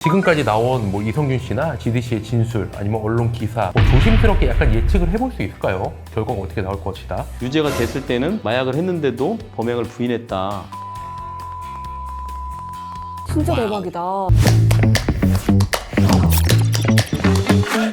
지금까지 나온 뭐 이성균 씨나 GD씨의 진술 아니면 언론 기사 조심스럽게 약간 예측을 해볼 수 있을까요? 결과가 어떻게 나올 것이다. 유죄가 됐을 때는 마약을 했는데도 범행을 부인했다. 진짜 대박이다.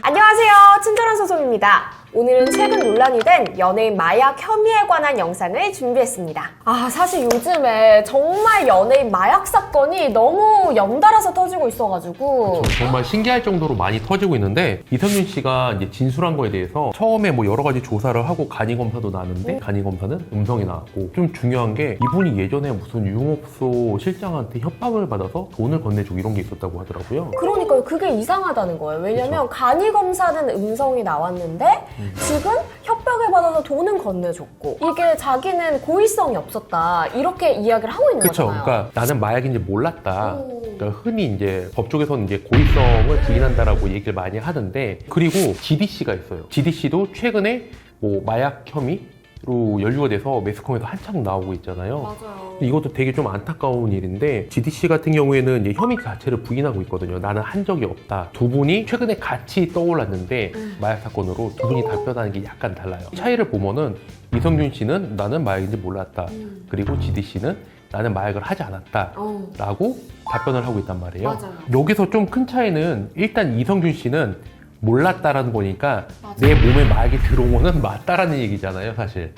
안녕하세요. 친절한 소송입니다. 오늘은 최근 논란이 된 연예인 마약 혐의에 관한 영상을 준비했습니다. 사실 요즘에 정말 연예인 마약 사건이 너무 연달아서 터지고 있어가지고 정말 신기할 정도로 많이 터지고 있는데 이성균 씨가 이제 진술한 거에 대해서 처음에 뭐 여러 가지 조사를 하고 간이 검사도 나왔는데 간이 검사는 음성이 나왔고 좀 중요한 게 이분이 예전에 무슨 유흥업소 실장한테 협박을 받아서 돈을 건네주고 이런 게 있었다고 하더라고요. 그러니까요. 그게 이상하다는 거예요. 왜냐면 간이 검사는 음성이 나왔는데 지금 협박을 받아서 돈은 건네줬고 이게 자기는 고의성이 없었다 이렇게 이야기를 하고 있는 그쵸. 거잖아요. 그러니까 나는 마약인지 몰랐다. 그러니까 흔히 이제 법조계에서는 이제 고의성을 부인한다라고 얘기를 많이 하는데, 그리고 GD씨가 있어요. GD씨도 최근에 뭐 마약 혐의로 연루가 돼서 매스컴에서 한창 나오고 있잖아요. 맞아요. 이것도 되게 좀 안타까운 일인데 GD씨 같은 경우에는 이제 혐의 자체를 부인하고 있거든요. 나는 한 적이 없다. 두 분이 최근에 같이 떠올랐는데 마약 사건으로 두 분이 답변하는 게 약간 달라요. 차이를 보면은 이성균 씨는 나는 마약인지 몰랐다. 그리고 GD씨는 나는 마약을 하지 않았다 라고 답변을 하고 있단 말이에요. 맞아요. 여기서 좀 큰 차이는 일단 이성균 씨는 몰랐다라는 거니까 맞아요. 내 몸에 마약이 들어온 거는 맞다라는 얘기잖아요, 사실.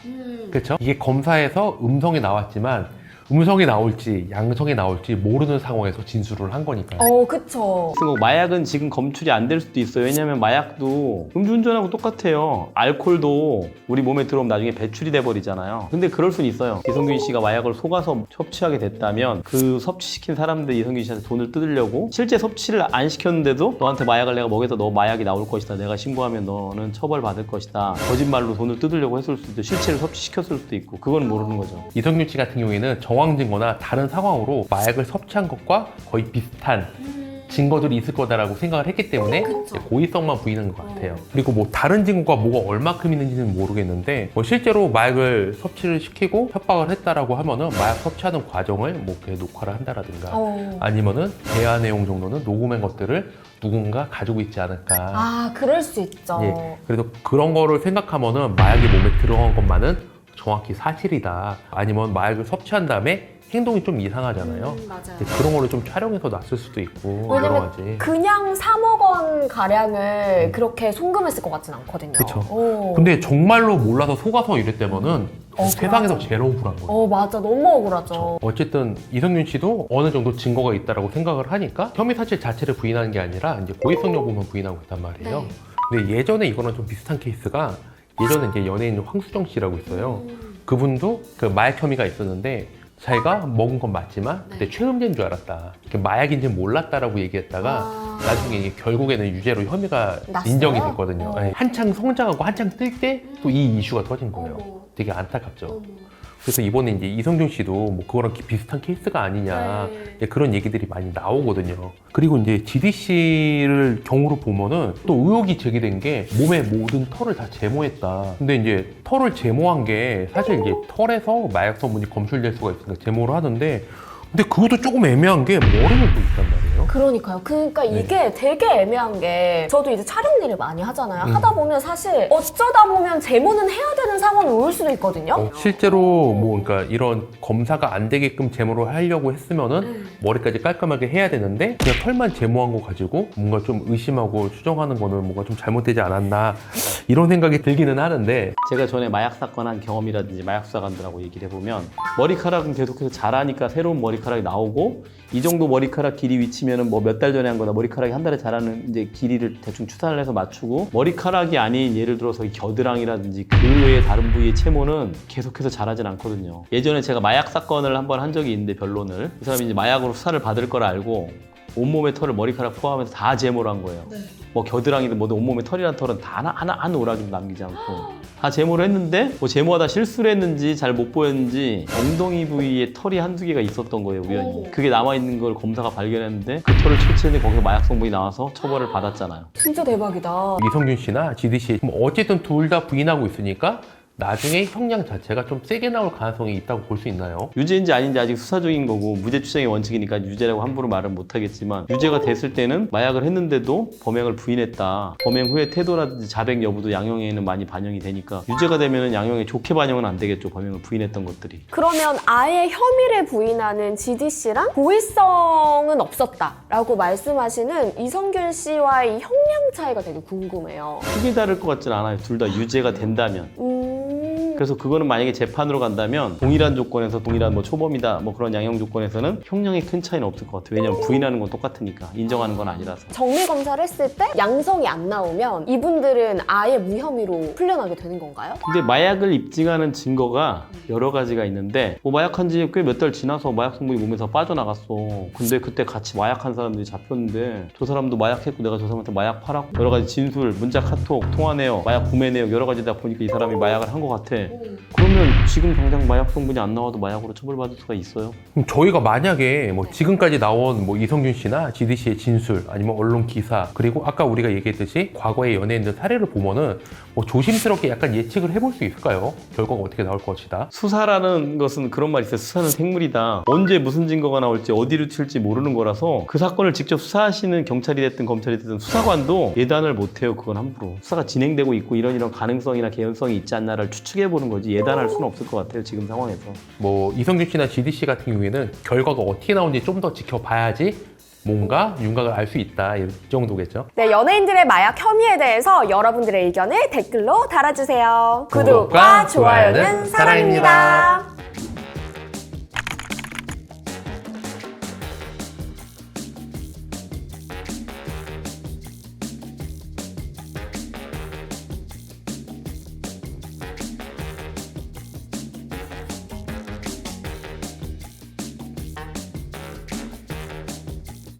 그렇죠? 이게 검사에서 음성이 나왔지만 음성이 나올지 양성이 나올지 모르는 상황에서 진술을 한 거니까요. 그쵸. 그리고 마약은 지금 검출이 안 될 수도 있어요. 왜냐면 마약도 음주운전하고 똑같아요. 알코올도 우리 몸에 들어오면 나중에 배출이 돼버리잖아요. 근데 그럴 수는 있어요. 이성균 씨가 마약을 속아서 섭취하게 됐다면 그 섭취시킨 사람들이 이성균 씨한테 돈을 뜯으려고 실제 섭취를 안 시켰는데도 너한테 마약을 내가 먹여서 너 마약이 나올 것이다. 내가 신고하면 너는 처벌받을 것이다. 거짓말로 돈을 뜯으려고 했을 수도 있고 실제로 섭취시켰을 수도 있고 그건 모르는 거죠. 이성균 씨 같은 경우에는 정황 증거나 다른 상황으로 마약을 섭취한 것과 거의 비슷한 증거들이 있을 거다라고 생각을 했기 때문에 고의성만 부인한 것 같아요. 그리고 뭐 다른 증거가 뭐가 얼마큼 있는지는 모르겠는데 뭐 실제로 마약을 섭취를 시키고 협박을 했다라고 하면은 마약 섭취하는 과정을 뭐 이렇게 녹화를 한다라든가 아니면은 대화 내용 정도는 녹음한 것들을 누군가 가지고 있지 않을까. 그럴 수 있죠. 예, 그래서 그런 거를 생각하면은 마약이 몸에 들어간 것만은 정확히 사실이다. 아니면 마약을 섭취한 다음에 행동이 좀 이상하잖아요. 맞아요. 그런 거를 좀 촬영해서 놨을 수도 있고 여러 왜냐면 가지. 그냥 3억 원 가량을 그렇게 송금했을 것 같진 않거든요. 그쵸. 근데 정말로 몰라서 속아서 이랬다면은 세상에서 맞아. 제일 억울한 거예요. 맞아. 너무 억울하죠. 어쨌든 이성균 씨도 어느 정도 증거가 있다라고 생각을 하니까 혐의 사실 자체를 부인하는 게 아니라 이제 고의성 여부만 부인하고 있단 말이에요. 근데 예전에 이거랑 좀 비슷한 케이스가 예전에 이제 연예인 황수정 씨라고 있어요. 그분도 그 마약 혐의가 있었는데 자기가 먹은 건 맞지만 그때 최음제인 줄 알았다. 마약인지 몰랐다라고 얘기했다가 나중에 이게 결국에는 유죄로 혐의가 났어요? 인정이 됐거든요. 네. 한창 성장하고 한창 뜰 때 또 이 이슈가 터진 거예요. 되게 안타깝죠. 그래서 이번에 이제 이성균 씨도 뭐 그거랑 비슷한 케이스가 아니냐 이제 그런 얘기들이 많이 나오거든요. 그리고 이제 GD씨를 경우로 보면은 또 의혹이 제기된 게 몸의 모든 털을 다 제모했다. 근데 이제 털을 제모한 게 사실 이제 털에서 마약 성분이 검출될 수가 있으니까 제모를 하는데 근데 그것도 조금 애매한 게 머리를 또 있단 말이에요. 그러니까요. 그러니까 이게 되게 애매한 게 저도 이제 촬영 일을 많이 하잖아요. 하다 보면 사실 어쩌다 보면 제모는 해야 되는 상황이 올 수도 있거든요. 실제로 뭐 그러니까 이런 검사가 안 되게끔 제모를 하려고 했으면은 머리까지 깔끔하게 해야 되는데 그냥 털만 제모한 거 가지고 뭔가 좀 의심하고 추정하는 거는 뭔가 좀 잘못되지 않았나 이런 생각이 들기는 하는데 제가 전에 마약 사건 한 경험이라든지 마약 수사관들하고 얘기를 해보면 머리카락은 계속해서 자라니까 새로운 머리카락이 나오고 이 정도 머리카락 길이 위치면은 뭐 몇 달 전에 한 거다 머리카락이 한 달에 자라는 이제 길이를 대충 추산을 해서 맞추고 머리카락이 아닌 예를 들어서 이 겨드랑이라든지 그 외의 다른 부위의 채모는 계속해서 자라진 않거든요. 예전에 제가 마약 사건을 한번 한 적이 있는데 변론을 이 사람이 이제 마약으로 수사를 받을 걸 알고 온몸의 털을 머리카락 포함해서 다 제모를 한 거예요. 뭐 겨드랑이든 뭐든 온몸에 털이란 털은 다 하나 한 오락이도 남기지 않고 다 제모를 했는데 뭐 제모하다 실수를 했는지 잘 못 보였는지 엉덩이 부위에 털이 한두 개가 있었던 거예요, 우연히. 그게 남아있는 걸 검사가 발견했는데 그 털을 채취했는데 거기서 마약 성분이 나와서 처벌을 받았잖아요. 진짜 대박이다. 이성균 씨나 GD씨 어쨌든 둘 다 부인하고 있으니까 나중에 형량 자체가 좀 세게 나올 가능성이 있다고 볼 수 있나요? 유죄인지 아닌지 아직 수사 중인 거고 무죄 추정의 원칙이니까 유죄라고 함부로 말은 못하겠지만 유죄가 됐을 때는 마약을 했는데도 범행을 부인했다. 범행 후에 태도라든지 자백 여부도 양형에는 많이 반영이 되니까 유죄가 되면은 양형에 좋게 반영은 안 되겠죠. 범행을 부인했던 것들이. 그러면 아예 혐의를 부인하는 GD씨랑 고의성은 없었다라고 말씀하시는 이성균 씨와의 형량 차이가 되게 궁금해요. 크게 다를 것 같진 않아요. 둘 다 유죄가 된다면. 그래서 그거는 만약에 재판으로 간다면 동일한 조건에서 동일한 뭐 초범이다 뭐 그런 양형 조건에서는 형량에 큰 차이는 없을 것 같아요. 왜냐면 부인하는 건 똑같으니까 인정하는 건 아니라서. 정밀 검사를 했을 때 양성이 안 나오면 이분들은 아예 무혐의로 풀려나게 되는 건가요? 근데 마약을 입증하는 증거가 여러 가지가 있는데 뭐 마약한 지 꽤 몇 달 지나서 마약 성분이 몸에서 빠져나갔어. 근데 그때 같이 마약한 사람들이 잡혔는데 저 사람도 마약했고 내가 저 사람한테 마약 팔았고 여러 가지 진술, 문자 카톡, 통화 내역, 마약 구매 내역 여러 가지다 보니까 이 사람이 마약을 한 것 같아. 그러면 지금 당장 마약 성분이 안 나와도 마약으로 처벌받을 수가 있어요. 그럼 저희가 만약에 뭐 지금까지 나온 뭐 이성균 씨나 지디 씨의 진술 아니면 언론 기사 그리고 아까 우리가 얘기했듯이 과거의 연예인들 사례를 보면은 뭐 조심스럽게 약간 예측을 해볼 수 있을까요? 결과가 어떻게 나올 것이다. 수사라는 것은 그런 말이 있어요. 수사는 생물이다. 언제 무슨 증거가 나올지 어디로 튈지 모르는 거라서 그 사건을 직접 수사하시는 경찰이 됐든 검찰이 됐든 수사관도 예단을 못해요. 그건 함부로. 수사가 진행되고 있고 이런 가능성이나 개연성이 있지 않나를 추측해보는 거지 예단할 수는 없을 것 같아요. 지금 상황에서. 뭐 이성균 씨나 지디 씨 같은 경우에는 결과가 어떻게 나오는지 좀 더 지켜봐야지 뭔가 윤곽을 알 수 있다 이 정도겠죠. 네, 연예인들의 마약 혐의에 대해서 여러분들의 의견을 댓글로 달아주세요. 구독과 구독과 좋아요는 좋아요는 사랑입니다.